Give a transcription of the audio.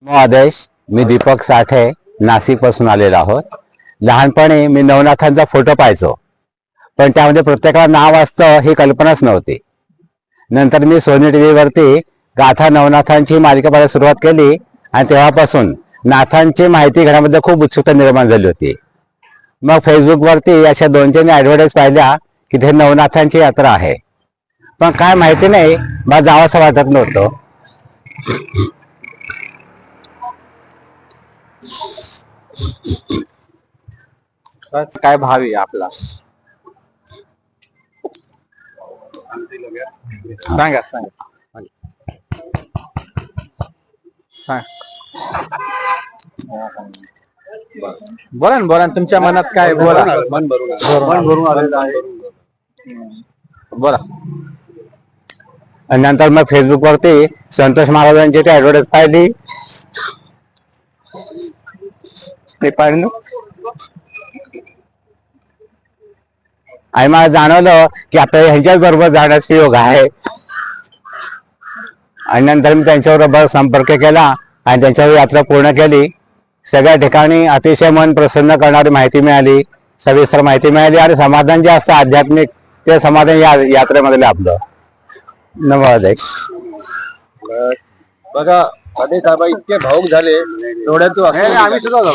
आदेश मी दीपक साठे नाशिक पासून आलेलो आहोत। लहानपणी मी नवनाथांचा फोटो पाहायचो, पण त्यामध्ये प्रत्येकाला नाव असतं ही कल्पनाच नव्हती। नंतर मी सोनी टीव्ही वरती गाथा नवनाथांची मालिका पाहायला सुरुवात केली आणि तेव्हापासून नाथांची माहिती घेण्यामध्ये खूप उत्सुकता निर्माण झाली होती। मग फेसबुक वरती अशा 2-3 ॲडव्हर्टाइज पाहिल्या की ते नवनाथांची यात्रा आहे, पण काय माहिती नाही, मला जावंसं वाटत नव्हतं। काय भाव आहे आपला सांगा सांगा सांग बोला ना बोला ना, तुमच्या मनात काय बोला मन भरून आलेलं आहे बोला। आणि नंतर मग फेसबुक वरती संतोष महाराजांची ती ॲडव्हर्टाइज पाहिली, ते पाहिलं आणि मला जाणवलं की आपल्याला ह्यांच्याच बरोबर जाण्याचा योग आहे। आणि नंतर मी त्यांच्याबरोबर संपर्क केला आणि त्यांच्यावर यात्रा पूर्ण केली। सगळ्या ठिकाणी अतिशय मन प्रसन्न करणारी माहिती मिळाली, सविस्तर माहिती मिळाली आणि समाधान जे असतं आध्यात्मिक ते समाधान या यात्रेमध्ये लाभलं। नमोदय। बघा अरे साहेब इतके भाऊक झाले डोळ्यातून आम्ही सुद्धा